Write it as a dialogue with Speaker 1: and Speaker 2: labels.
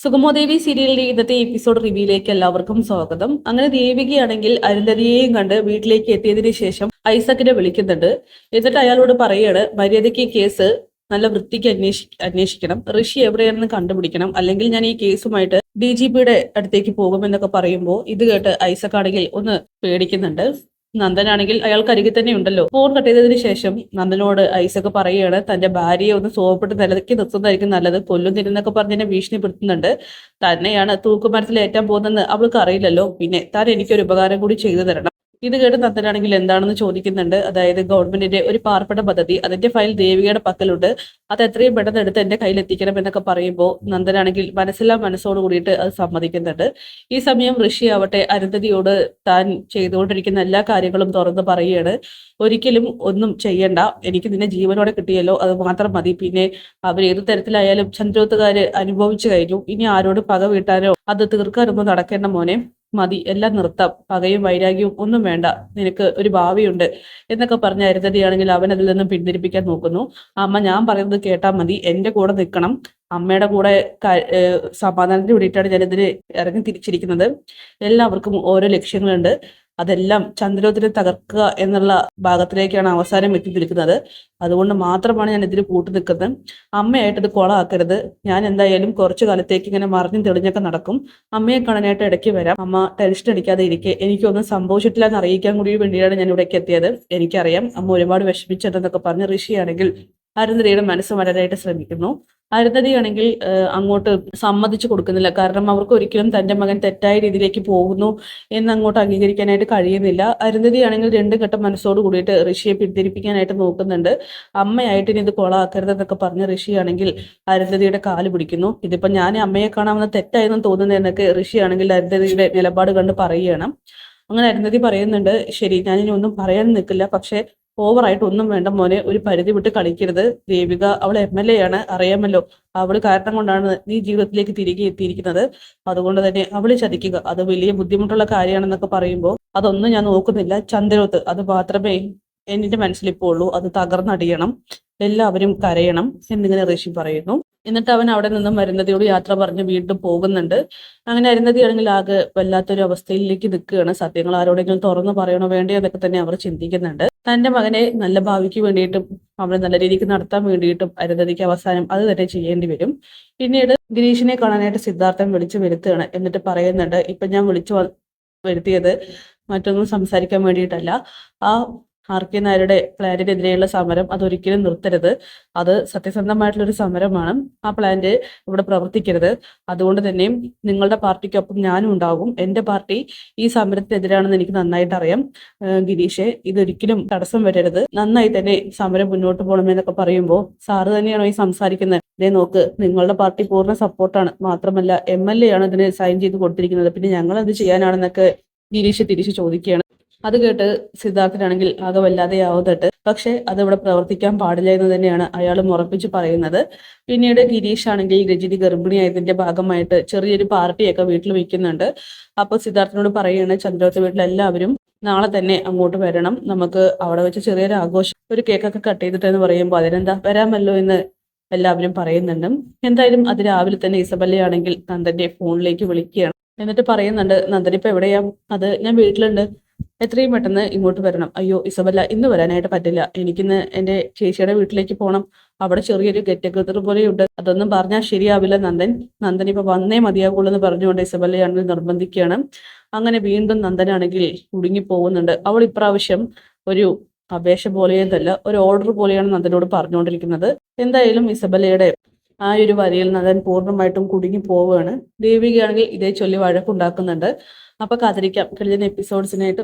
Speaker 1: സുഗമോദേവി സീരിയലിന്റെ ഇന്നത്തെ എപ്പിസോഡ് റിവ്യൂയിലേക്ക് എല്ലാവർക്കും സ്വാഗതം. അങ്ങനെ ദേവികയാണെങ്കിൽ അരുന്ധതിയെയും കണ്ട് വീട്ടിലേക്ക് എത്തിയതിനു ശേഷം ഐസക്കിനെ വിളിക്കുന്നുണ്ട്. എന്നിട്ട് അയാളോട് പറയാണ്, മര്യാദയ്ക്ക് ഈ കേസ് നല്ല വൃത്തിക്ക് അന്വേഷിക്കണം, ഋഷി എവിടെയാണെന്ന് കണ്ടുപിടിക്കണം, അല്ലെങ്കിൽ ഞാൻ ഈ കേസുമായിട്ട് DGPയുടെ അടുത്തേക്ക് പോകുമെന്നൊക്കെ പറയുമ്പോൾ ഇത് കേട്ട് ഐസക് ആണെങ്കിൽ ഒന്ന് പേടിക്കുന്നുണ്ട്. നന്ദനാണെങ്കിൽ അയാൾക്ക് അരികിൽ തന്നെ ഉണ്ടല്ലോ. ഫോൺ കട്ട് ചെയ്തതിനു ശേഷം നന്ദനോട് ഐസക് പറയുകയാണ്, തന്റെ ഭാര്യയെ ഒന്ന് സോപ്പിട്ട് നിലയ്ക്ക് നിർത്തുന്നതായിരിക്കും നല്ലത്, കൊല്ലുന്നിരുന്നൊക്കെ പറഞ്ഞ് എന്നെ ഭീഷണിപ്പെടുത്തുന്നുണ്ട്. തന്നെയാണ് തൂക്കുമരത്തിൽ ഏറ്റാൻ പോകുന്നതെന്ന് അവൾക്ക് അറിയില്ലല്ലോ, പിന്നെ താൻ എനിക്കൊരു ഉപകാരം കൂടി ചെയ്തു തരണം. ഇത് കേട്ട് നന്ദനാണെങ്കിൽ എന്താണെന്ന് ചോദിക്കുന്നുണ്ട്. അതായത് ഗവൺമെന്റിന്റെ ഒരു പാർപ്പിട പദ്ധതി, അതിന്റെ ഫയൽ ദേവികയുടെ പക്കലുണ്ട്, അത് എത്രയും പെട്ടെന്ന് എടുത്ത് എന്റെ കയ്യിൽ എത്തിക്കണം എന്നൊക്കെ പറയുമ്പോൾ നന്ദനാണെങ്കിൽ മനസ്സോട് കൂടിയിട്ട് അത് സമ്മതിക്കുന്നുണ്ട്. ഈ സമയം ഋഷി ആവട്ടെ അരുന്ധതിയോട് താൻ ചെയ്തുകൊണ്ടിരിക്കുന്ന എല്ലാ കാര്യങ്ങളും തുറന്ന് പറയുകയാണ്. ഒരിക്കലും ഒന്നും ചെയ്യണ്ട, എനിക്ക് നിന്നെ ജീവനോടെ കിട്ടിയല്ലോ, അത് മാത്രം മതി. പിന്നെ അവർ ഏതു തരത്തിലായാലും ചന്ദ്രോത്തുകാര് അനുഭവിച്ചു കഴിഞ്ഞു, ഇനി ആരോട് പക വീട്ടാനോ അത് തീർക്കാനൊന്നും നടക്കേണ്ട മോനെ, മതി, എല്ലാം നിർത്താം, പകയും വൈരാഗ്യവും ഒന്നും വേണ്ട, നിനക്ക് ഒരു ഭാവിയുണ്ട് എന്നൊക്കെ പറഞ്ഞ അരുന്ധതിയാണെങ്കിൽ അവൻ അതിൽ നിന്നും പിന്തിരിപ്പിക്കാൻ നോക്കുന്നു. അമ്മ ഞാൻ പറയുന്നത് കേട്ടാൽ മതി, എന്റെ കൂടെ നിൽക്കണം, അമ്മയുടെ കൂടെ സമാധാനത്തിന് വേണ്ടിയിട്ടാണ് ഞാനിതിന് ഇറങ്ങി തിരിച്ചിരിക്കുന്നത്. എല്ലാവർക്കും ഓരോ ലക്ഷ്യങ്ങളുണ്ട്, അതെല്ലാം ചന്ദ്രോത്തിനെ തകർക്കുക എന്നുള്ള ഭാഗത്തിലേക്കാണ് അവസാനം എത്തി നിൽക്കുന്നത്. അതുകൊണ്ട് മാത്രമാണ് ഞാൻ ഇതിന് കൂട്ടു നിൽക്കുന്നത്. അമ്മയായിട്ട് ഇത് കൊളാക്കരുത്. ഞാൻ എന്തായാലും കുറച്ചു കാലത്തേക്ക് ഇങ്ങനെ മറിഞ്ഞും തെളിഞ്ഞൊക്കെ നടക്കും. അമ്മയെ കാണാനായിട്ട് ഇടയ്ക്ക് വരാം. അമ്മ ടെൻഷൻ അടിക്കാതെ ഇരിക്കെ, എനിക്കൊന്നും സംഭവിച്ചിട്ടില്ല എന്ന് അറിയിക്കാൻ കൂടി വേണ്ടിയാണ് ഞാൻ ഇവിടേക്ക് എത്തിയത്. എനിക്കറിയാം അമ്മ ഒരുപാട് വിഷമിച്ചതെന്നൊക്കെ പറഞ്ഞ് ഋഷിയാണെങ്കിൽ അരുന്ധതിയുടെ മനസ്സ് വരാനായിട്ട് ശ്രമിക്കുന്നു. അരുന്ധതിയാണെങ്കിൽ അങ്ങോട്ട് സമ്മതിച്ചു കൊടുക്കുന്നില്ല. കാരണം അവർക്ക് ഒരിക്കലും തന്റെ മകൻ തെറ്റായ രീതിയിലേക്ക് പോകുന്നു എന്ന് അങ്ങോട്ട് അംഗീകരിക്കാനായിട്ട് കഴിയുന്നില്ല. അരുന്ധതിയാണെങ്കിൽ രണ്ടു ഘട്ടം മനസ്സോട് കൂടിയിട്ട് ഋഷിയെ പിന്തിരിപ്പിക്കാനായിട്ട് നോക്കുന്നുണ്ട്. അമ്മയായിട്ട് ഇനി ഇത് കൊളാക്കരുതെന്നൊക്കെ പറഞ്ഞ് ഋഷിയാണെങ്കിൽ അരുന്ധതിയുടെ കാല് പിടിക്കുന്നു. ഇതിപ്പോ ഞാൻ അമ്മയെ കാണാമെന്ന് തെറ്റായെന്ന് തോന്നുന്നതെന്നൊക്കെ ഋഷിയാണെങ്കിൽ അരുന്ധതിയുടെ നിലപാട് കണ്ട് പറയുകയാണ്. അങ്ങനെ അരുന്ധതി പറയുന്നുണ്ട്, ശരി, ഞാനിനി ഒന്നും പറയാൻ നിൽക്കില്ല, പക്ഷെ ഓവറായിട്ട് ഒന്നും വേണ്ട മോനെ, ഒരു പരിധി വിട്ട് കളിക്കരുത്. ദേവിക അവൾ MLA ആണ്, അറിയാമല്ലോ, അവള് കാരണം കൊണ്ടാണ് നീ ജീവിതത്തിലേക്ക് തിരികെ എത്തിയിരിക്കുന്നത്. അതുകൊണ്ട് തന്നെ അവളെ ചതിക്കുക അത് വലിയ ബുദ്ധിമുട്ടുള്ള കാര്യമാണെന്നൊക്കെ പറയുമ്പോൾ അതൊന്നും ഞാൻ നോക്കുന്നില്ല, ചന്ദ്രോത്ത് അത് മാത്രമേ എന്റെ മനസ്സിലിപ്പോ ഉള്ളൂ, അത് തകർന്നടിയണം, എല്ലാവരും കരയണം എന്നിങ്ങനെ ഋഷി പറയുന്നു. എന്നിട്ട് അവൻ അവിടെ നിന്നും അരുന്ധതിയോട് യാത്ര പറഞ്ഞ് വീണ്ടും പോകുന്നുണ്ട്. അങ്ങനെ അരുന്ധതിയാണെങ്കിൽ ആകെ വല്ലാത്തൊരു അവസ്ഥയിലേക്ക് നിൽക്കുകയാണ്. സത്യങ്ങൾ ആരോടെങ്കിലും തുറന്നു പറയണോ വേണ്ടയോ എന്നൊക്കെ തന്നെ അവർ ചിന്തിക്കുന്നുണ്ട്. തന്റെ മകനെ നല്ല ഭാവിക്ക് വേണ്ടിയിട്ടും അവനെ നല്ല രീതിക്ക് നടത്താൻ വേണ്ടിയിട്ടും അരുന്ധതിക്ക് അവസാനം അത് തന്നെ ചെയ്യേണ്ടി വരും. പിന്നീട് ഗിരീഷിനെ കാണാനായിട്ട് സിദ്ധാർത്ഥൻ വിളിച്ചു വരുത്തുകയാണ്. എന്നിട്ട് പറയുന്നുണ്ട്, ഇപ്പൊ ഞാൻ വരുത്തിയത് മറ്റൊന്നും സംസാരിക്കാൻ വേണ്ടിയിട്ടല്ല, ആ RK നായരുടെ പ്ലാന്റിനെതിരെയുള്ള സമരം അതൊരിക്കലും നിർത്തരുത്, അത് സത്യസന്ധമായിട്ടുള്ളൊരു സമരമാണ്, ആ പ്ലാന്റ് ഇവിടെ പ്രവർത്തിക്കരുത്. അതുകൊണ്ട് തന്നെ നിങ്ങളുടെ പാർട്ടിക്കൊപ്പം ഞാനും ഉണ്ടാകും, എൻ്റെ പാർട്ടി ഈ സമരത്തിനെതിരാണെന്ന് എനിക്ക് നന്നായിട്ട് അറിയാം. ഗിരീഷെ, ഇതൊരിക്കലും തടസ്സം വരരുത്, നന്നായി തന്നെ സമരം മുന്നോട്ട് പോകണമെന്നൊക്കെ പറയുമ്പോൾ, സാറ് തന്നെയാണോ ഈ സംസാരിക്കുന്നത്? ഇതേ നോക്ക്, നിങ്ങളുടെ പാർട്ടി പൂർണ്ണ സപ്പോർട്ടാണ്, മാത്രമല്ല MLA ആണ് ഇതിന് സൈൻ ചെയ്ത് കൊടുത്തിരിക്കുന്നത്, പിന്നെ ഞങ്ങൾ എന്ത് ചെയ്യാനാണെന്നൊക്കെ ഗിരീഷ് തിരിച്ചു ചോദിക്കുകയാണ്. അത് കേട്ട് സിദ്ധാർത്ഥനാണെങ്കിൽ ആകെ വല്ലാതെയാവുന്നുണ്ട്. പക്ഷെ അതിവിടെ പ്രവർത്തിക്കാൻ പാടില്ല എന്ന് തന്നെയാണ് അയാൾ ഉറപ്പിച്ച് പറയുന്നത്. പിന്നീട് ഗിരീഷ് ആണെങ്കിൽ രജനി ഗർഭിണിയായതിന്റെ ഭാഗമായിട്ട് ചെറിയൊരു പാർട്ടിയൊക്കെ വീട്ടിൽ വെക്കുന്നുണ്ട്. അപ്പൊ സിദ്ധാർത്ഥനോട് പറയുകയാണ്, ചന്ദ്രോത്ത് വീട്ടിൽ എല്ലാവരും നാളെ തന്നെ അങ്ങോട്ട് വരണം, നമുക്ക് അവിടെ വെച്ച് ചെറിയൊരു ആഘോഷം, ഒരു കേക്കൊക്കെ കട്ട് ചെയ്തിട്ടെന്ന് പറയുമ്പോൾ അതിനെന്താ, വരാമല്ലോ എന്ന് എല്ലാവരും പറയുന്നുണ്ട്. എന്തായാലും അത് രാവിലെ തന്നെ ഇസബല്ലയാണെങ്കിൽ നന്ദന്റെ ഫോണിലേക്ക് വിളിക്കുകയാണ്. എന്നിട്ട് പറയുന്നുണ്ട്, നന്ദൻ ഇപ്പൊ എവിടെയാ? അത് ഞാൻ വീട്ടിലുണ്ട്, എത്രയും പെട്ടെന്ന് ഇങ്ങോട്ട് വരണം. അയ്യോ ഇസബല്ല, ഇന്ന് വരാനായിട്ട് പറ്റില്ല, എനിക്കിന്ന് എൻ്റെ ചേച്ചിയുടെ വീട്ടിലേക്ക് പോകണം, അവിടെ ചെറിയൊരു ഗെറ്റ് ടുഗദർ പോലെയുണ്ട്, അതൊന്നും പറഞ്ഞാൽ ശരിയാവില്ല നന്ദൻ ഇപ്പൊ വന്നേ മതിയാകുള്ളൂ എന്ന് പറഞ്ഞുകൊണ്ട് ഇസബല്ലയാണെങ്കിൽ നിർബന്ധിക്കുകയാണ്. അങ്ങനെ വീണ്ടും നന്ദനാണെങ്കിൽ കുടുങ്ങി പോകുന്നുണ്ട്. അവൾ ഇപ്രാവശ്യം ഒരു അപേക്ഷ പോലെയതല്ല, ഒരു ഓർഡർ പോലെയാണ് നന്ദനോട് പറഞ്ഞുകൊണ്ടിരിക്കുന്നത്. എന്തായാലും ഇസബല്ലയുടെ ആ ഒരു വരിയിൽ നന്ദൻ പൂർണ്ണമായിട്ടും കുടുങ്ങി പോവുകയാണ്. ദേവികയാണെങ്കിൽ ഇതേ ചൊല്ലി വഴക്കുണ്ടാക്കുന്നുണ്ട്. അപ്പൊ കാത്തിരിക്കാം കഴിഞ്ഞ എപ്പിസോഡ്സിനായിട്ട്.